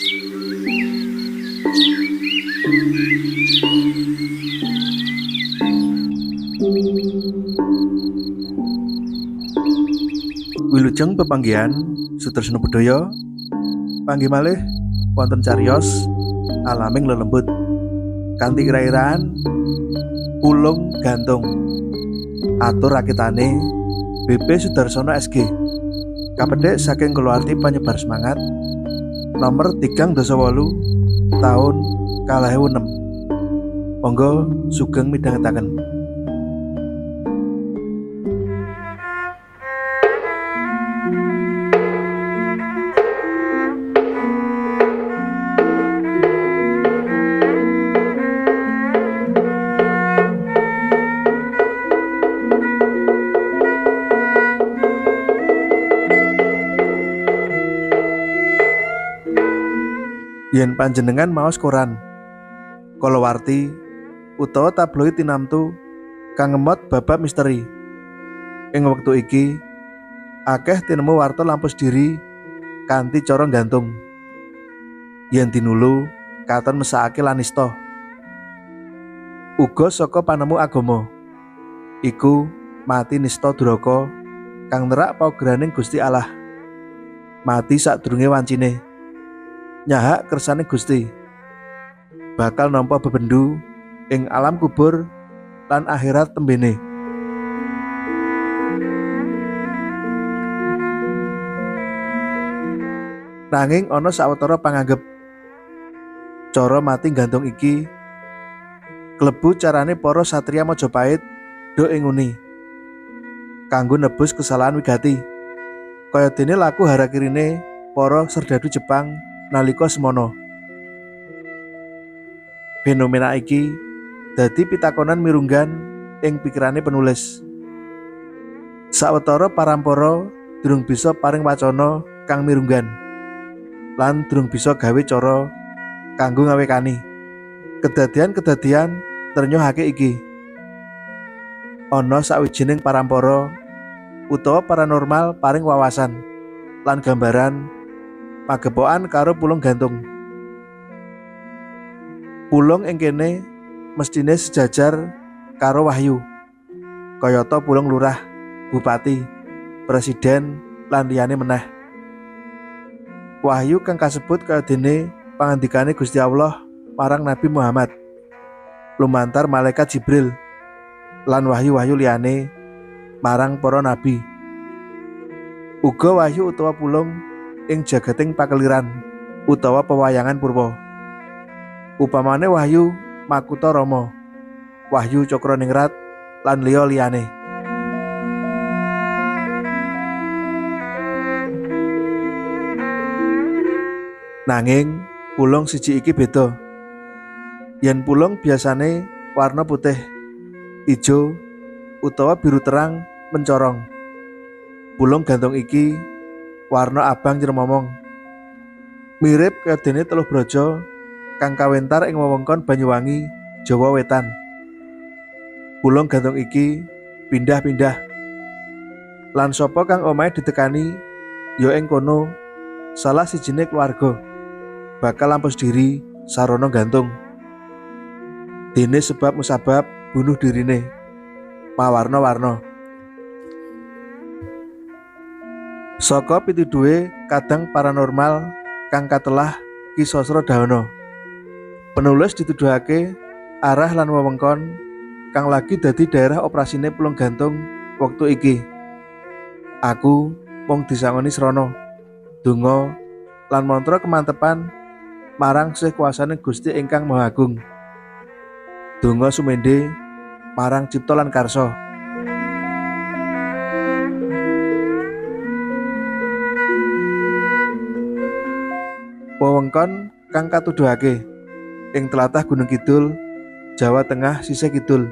Wilujeng pepanggihan Sutresna Budaya panggih malih wonten cariyos Alaming Lelembut kanthi kirairan Pulung Gantung. Atur rakitane BP Sudarsono SG. Kapedhek saking kulawarti panyebar semangat nomor 3/8 tahun 2006. Monggo sugeng midhangetaken. Yen panjenengan maos koran, kalawarti utawa tabloid tinamtu kang ngemot babab misteri, ing wektu iki akeh tinemu warta lampus diri kanthi cara gantung. Yen tinulu katon mesakake lan nista. Uga saka panemu agama iku mati nista duraka kang nerak paugraning Gusti Allah. Mati sadurunge wancine nyahak kersane Gusti, bakal nampa bebendu ing alam kubur lan akhirat tembene. Nanging ana sawetara panganggep cara mati gantung iki klebu carane para satriya Majapahit do ing nguni kanggo nebus kesalahan wigati, kaya dene laku harakirine para serdadu Jepang nalika semana. Fenomena iki dadi pitakonan mirunggan ing pikirane penulis. Sawetara parampara durung bisa paring wacana kang mirunggan lan durung bisa gawe cara kanggo ngawekani kedadian-kedadian ternyohake iki. Ana sawijining parampara utawa paranormal paring wawasan lan gambaran magepokan karo pulung gantung. Pulung ing kene mestine sejajar karo wahyu, kayata pulung lurah, bupati, presiden lan liyane meneh. Wahyu kang kasebut kaya dene pangandikane Gusti Allah marang Nabi Muhammad lumantar malaikat Jibril lan wahyu-wahyu liyane marang para nabi. Uga wahyu utawa pulung ing jagating pakeliran utawa pewayangan purwa. Upamane wahyu Makuta Rama, wahyu Cakraningrat lan liya-liyane. Nanging pulung siji iki beda. Yen pulung biasane warna putih, ijo utawa biru terang mencorong. Pulung gantung iki warna abang nyremomong. Mirip kaya dene teluh braja kang kawentar ing wewengkon Banyuwangi, Jawa Wetan. Pulung gantung iki pindah-pindah. Lan sapa kang omahe ditekani ya ing kono salah sijine keluarga bakal lampus diri sarana gantung. Dene sebab musabab bunuh dirine mawarna-warna. Saka pituduhe kadang paranormal kang katelah Ki Sasra Dahana, penulis dituduhake arah lan wewengkon kang lagi dadi daerah operasine pulung gantung wektu iki. Aku mung disangoni srana donga lan mantra kemantepan marang Sih kuasane Gusti ingkang Maha Agung. Donga sumendhe marang cipta lan karsa. Wewengkon kang katuduhake ing tlatah Gunung Kidul, Jawa Tengah sisih kidul.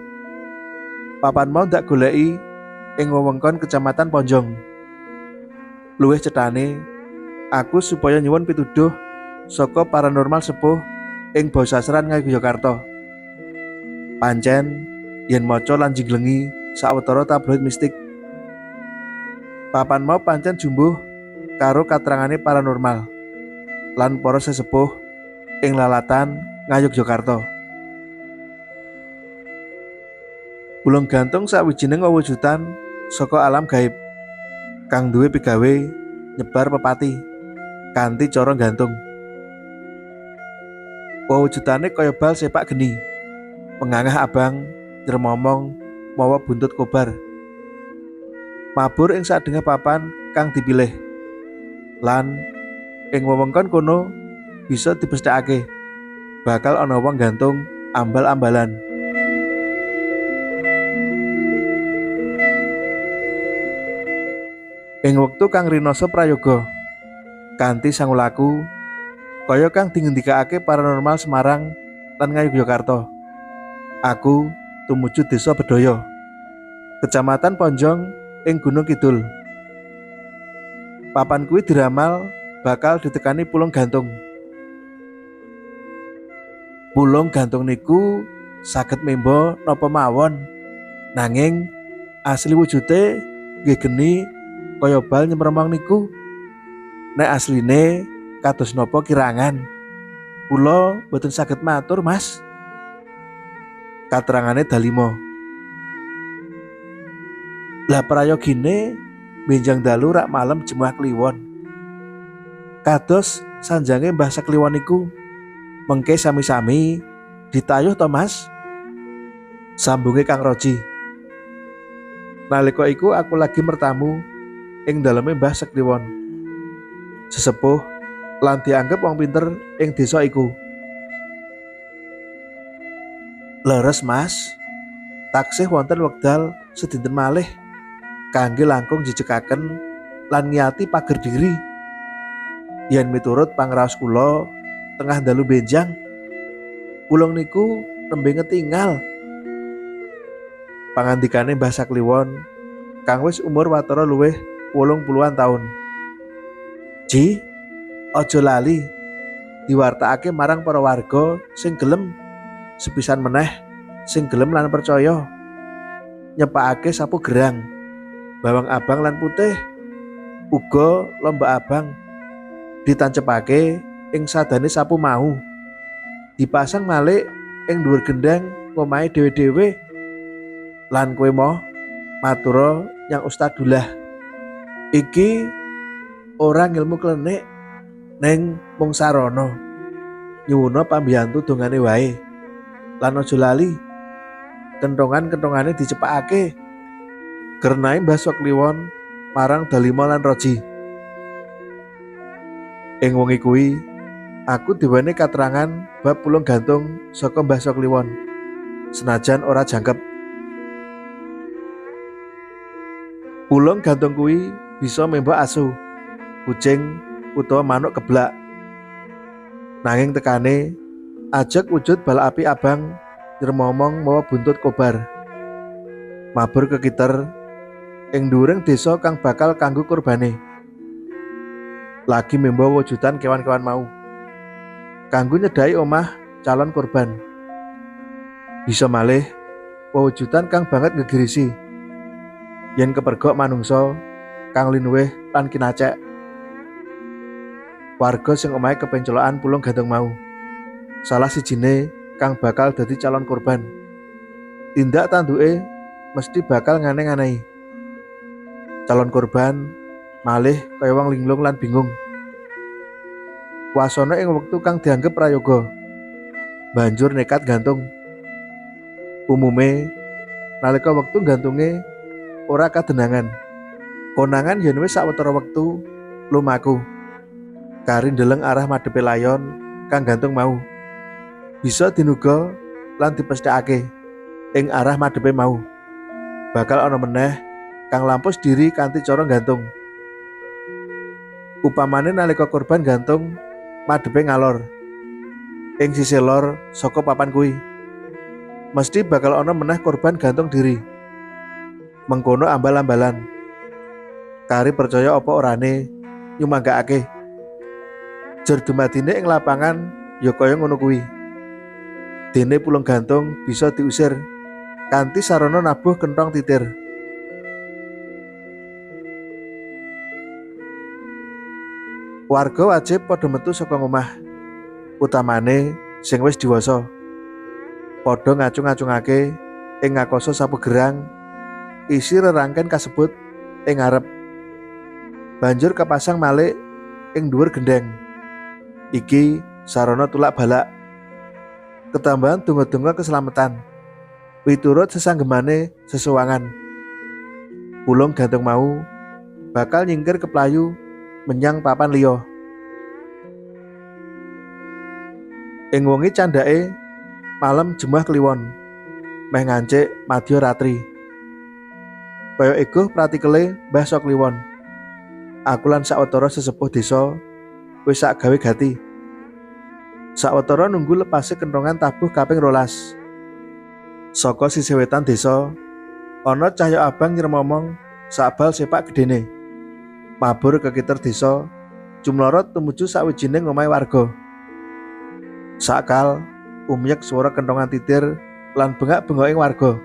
Papan mau ndak goleki ing wewengkon Kecamatan Ponjong. Luwih cethane aku supaya nyuwun pituduh saka paranormal sepuh ing Bosasran Ngayogyakarta. Pancen yen maca lan jinglengi sawetara tabloid mistik, papan mau pancen jumbuh karo katerangane paranormal lan para sesepuh ing lalatan Ngayogyakarta. Pulung gantung sawijining wewujudan saka alam gaib kang duwe pigawe nyebar pepati kanthi cara gantung. Wewujudane kaya bal sepak geni, pengangah abang, nyermomong mawa buntut kobar. Mabur ing sadengah papan kang dipilih. Lan ing wewengkon kono bisa dipesthekake bakal ana wong gantung ambal-ambalan. Ing wektu kang rinasa prayoga kanthi sangulaku kaya kang dingendikake Paranormal Semarang lan Ngayogyakarta, aku tumuju Desa Bedaya, Kecamatan Ponjong ing Gunung Kidul. Papan kuwi diramal bakal ditekani pulung gantung. Pulung gantung niku saged memba napa mawon, nanging asli wujude nggih geni kaya bal nyemromong niku. Nek asline kados napa kirangan, kula boten saged matur, Mas. Katerangane Dalima. Lah prayogine benjang dalu rak malem Jemuah Kliwon. Kados sanjange Mbah Sekliwon niku, mengke sami-sami ditayuh to, Mas? Sambunge Kang Roji. Nalika iku aku lagi mertamu ing daleme Mbah Sekliwon, sesepuh lan dianggep wong pinter ing desa iku. Leres, Mas, taksih wonten wekdal sedinten malih kangge langkung jejekaken lan ngiyati pager diri. Yen miturut pangraos kula tengah dalu benjang, pulung niku nembe ngetingal. Pangandikane Mbah Sekliwon kang wis umur watara luwih 80-an taun. Ji, aja lali diwartakake marang para warga sing gelem, sepisan meneh sing gelem lan percaya, nyepakake sapu gerang, bawang abang lan putih, uga lomba abang ditancepake ing sadane sapu mau, dipasang malih ing dhuwur gendang omahe dhewe-dhewe. Lan kowe moh matura nyang Ustadullah, iki ora ngilmu klenik, neng mung sarana nyuwuna pambiyantu dongane wae. Lan aja lali kenthongan-kenthongane dicepakake. Kernae Mbah Sekliwon marang Dalima lan Roji. Ing wengi kuwi aku diwene katerangan bab pulung gantung saka Mbah Sekliwon, senajan ora jangkep. Pulung gantung kuwi bisa memba asu, kucing utawa manuk keblak. Nanging tekane ajeg wujud bal api abang nyermomong mawa buntut kobar. Mabur kekiter ing dhuwuring desa kang bakal kanggo kurbane. Lagi memba wujudan kewan-kewan mau kanggo nyedai omah calon kurban. Bisa malih wujudan kang banget ngegirisi yen kepergok manungsa kang linuwih lan kinacek. Warga sing omahe kepencelokan pulung gantung mau, salah sijine kang bakal dadi calon kurban. Tindak tanduke mesti bakal nganeh-nganehi. Calon kurban malih kaya wong linglung lan bingung. Wasana ing wektu kang dianggep prayoga, banjur nekat gantung. Umume nalika wektu gantunge ora kadenangan, konangan yen wis sawetara wektu lumaku kari ndeleng arah madhepe layon kang gantung mau. Bisa dinuga lan dipesthekake ing arah madhepe mau bakal ana meneh kang lampus diri kanthi cara gantung. Upamane nalika korban gantung madhepe ngalor ing sisi lor saka papan kuwi, mesti bakal ana meneh korban gantung diri. Mengkono ambal-ambalan kari percaya apa orane nyumanggakake. Jer dumadine ing lapangan ya kaya ngono kuwi. Dene pulung gantung bisa diusir kanthi sarana nabuh kenthong titir. Warga wajib padha metu saka omah, utamane sing wis diwasa. Padha ngacung-acungake ing ngakoso sapu gerang isi rerangken kasebut ing ngarep. Banjur kapasang malih ing dhuwur gendeng. Iki sarana tulak balak. Ketambahan donga-donga keselamatan. Piturut sesanggemane sesuwangan. Pulung gantung mau bakal nyingkir keplayu menyang papan liya. Ing wengi candhake malam jemah kliwon, meh ngancik madya ratri. Kaya eguh pratikele Mbah Sokliwon. Aku lan sawetara sesepuh desa wis sak gawe gati. Sawetara nunggu lepase kentongan tabuh kaping 12. Saka sisih wetan desa ana cahya abang nyremomong sakbal sepak gedene. Mabur kekiter desa jumlorot tumuju sawijining omahe warga. Sakal umyek swara kentongan titir lan bengak-bengoking warga.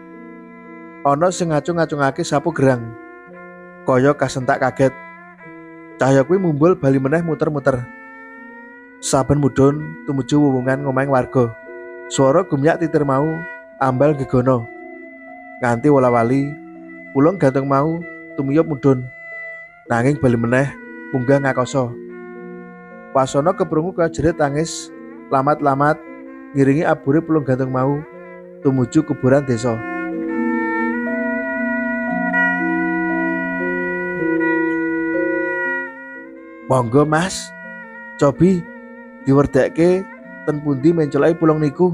Ana sing ngacung-ngacungake sapu gerang. Kaya kasentak kaget. Cahya kuwi mumbul bali meneh muter-muter. Saben mudhun tumuju wuwungan ngomahing warga. Swara gumyak titir mau ambal gegono. Nganti wala-wali pulung gantung mau tumiyup mudhun. Nanging bali meneh munggah ngakoso. Wasana keprungu kaya jerit tangis lamat-lamat ngiringi abure pulung gantung mau tumuju kuburan desa. Monggo Mas, cobi diwerdekke ten pundi mencolake pulung niku.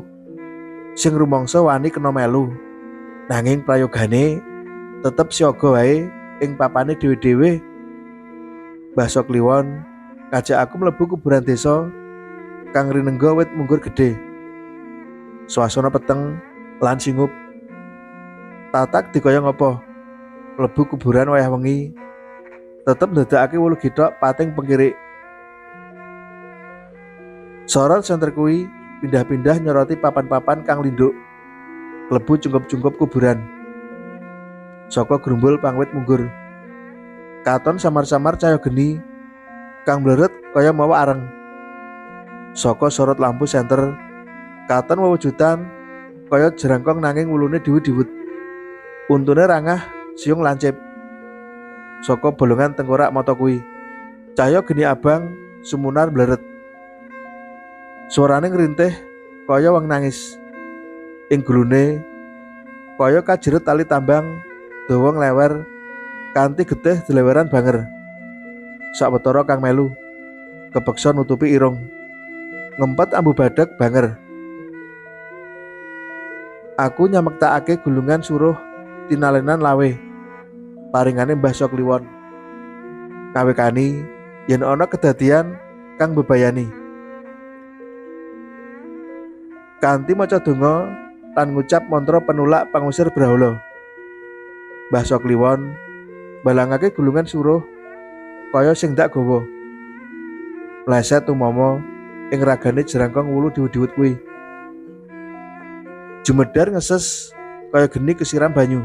Sing rumangsa wani kena melu. Nanging prayogane tetep siaga wae ing papane dhewe-dhewe. Mbah Sokliwon ngajak aku mlebu kuburan desa kang rinengga wit munggur gedhe. Swasana peteng lan singup. Tatak dikaya ngapa? Mlebu kuburan wayah wengi tetep ndadekake wulu githok pating pengkirik. Sorot senter kuwi pindah-pindah nyoroti papan-papan kang linduk klebu cungkup-cungkup kuburan. Saka grumbul pangwit munggur katon samar-samar cahya geni kang mleret kaya mawa areng. Saka sorot lampu senter katon wewujudan kaya jerangkong nanging wulune diwut-diwut. Untune rangah siung lancip. Saka bolongan tengkorak mata kuwi cahya geni abang sumunar mleret. Suarane ngrintih kaya wong nangis. Ing gulune kaya kajeret tali tambang dawa nglewer kanthi getih deleweran banger. Sawetara kang melu kepeksa nutupi irung. Ngempet ambu badhek banger. Aku nyamektakake gulungan suruh tinalenan lawe paringane Mbah Sokliwon. Kawekani yen ana kedadian kang mbebayani. Kanthi maca donga lan ngucap mantra penulak pangusir brahala. Mbah Sokliwon balangake gulungan suruh kaya sing ndak gawa. Mleset tumama ing ragane jerangkong wulu diwut-diwut kuwi. Jumedar ngeses kaya geni kesiram banyu.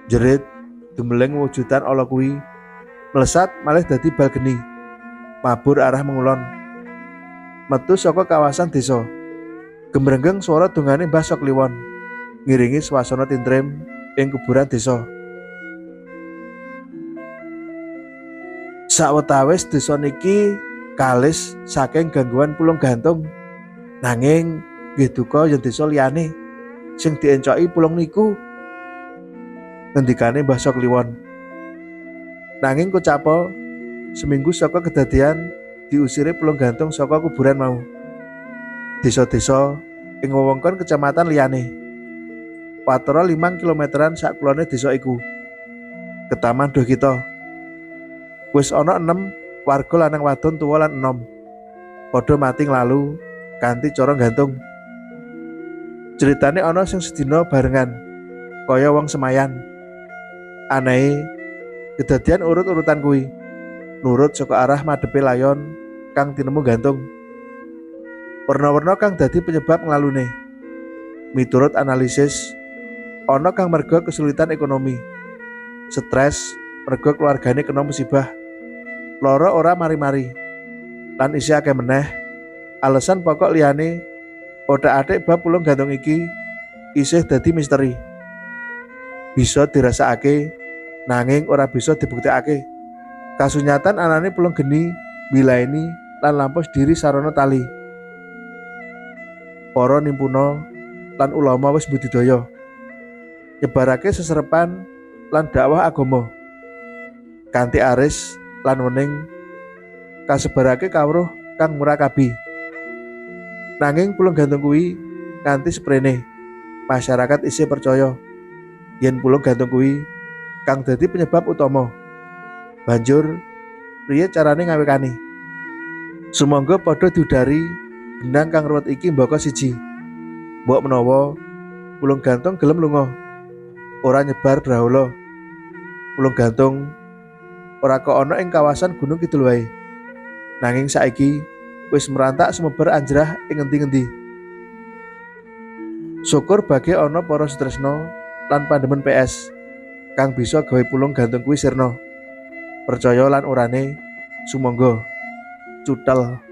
Jerit dumeleng wujudan ala kuwi melesat malih dadi bal geni. Mabur arah mengulon. Metu saka kawasan desa. Gemrenggeng swara dongane Mbah Sokliwon ngiringi swasana tintrim ing kuburan desa. Sawetawis desa niki kalis saking gangguan pulung gantung. Nanging nggih duka yen desa liyane sing diencoki pulung niku, ngendikane Mbah Sokliwon. Nanging kocapa seminggu saka kedadian diusire pulung gantung saka kuburan mau. Desa-desa ing wewengkon kecamatan liyane watara 5 kilometeran sakulone desa iku ketaman doh kita. Wis ana 6 warga lanang wadon tuwa lan enom padha mati nglalu kanthi cara gantung. Ceritane ana sing sedina barengan kaya wong semayan. Anehe kedadian urut-urutan kuwi nurut saka arah madhepe layon kang tinemu gantung. Werna-werna kang dadi penyebab nglalune. Miturut analisis, ana kang merga kesulitan ekonomi, stres merga keluargane kena musibah, Loro ora mari-mari. Lan isih akeh meneh alasan pokok liyane otak-atik bab pulung gantung iki isih dadi misteri. Bisa dirasakake nanging ora bisa dibuktekake. Kasunyatan anane pulung geni, bilaini lan lampus diri sarana tali. Para nimpuna lan ulama wis budidaya nyebarake seserepan lan dakwah agama kanthi aris lan wening kasebarake kawruh kang murakabi. Nanging pulung gantung kuwi nganti seprene masyarakat isih percaya yen pulung gantung kuwi kang dadi penyebab utama. Banjur priye carane ngawekani? Sumangga padha diudari benang kang ruwet iki mbaka siji. Mbok menawa pulung gantung gelem lunga, ora nyebar brahala. Pulung gantung ora kok ana ing kawasan Gunung Kidul wae. Nanging saiki wis merantak sumebar anjrah ing ngendi-endi. Syukur bage ana para sutresna lan pandemen PS kang bisa gawe pulung gantung kuwi sirna. Percaya lan orane sumangga cuthel.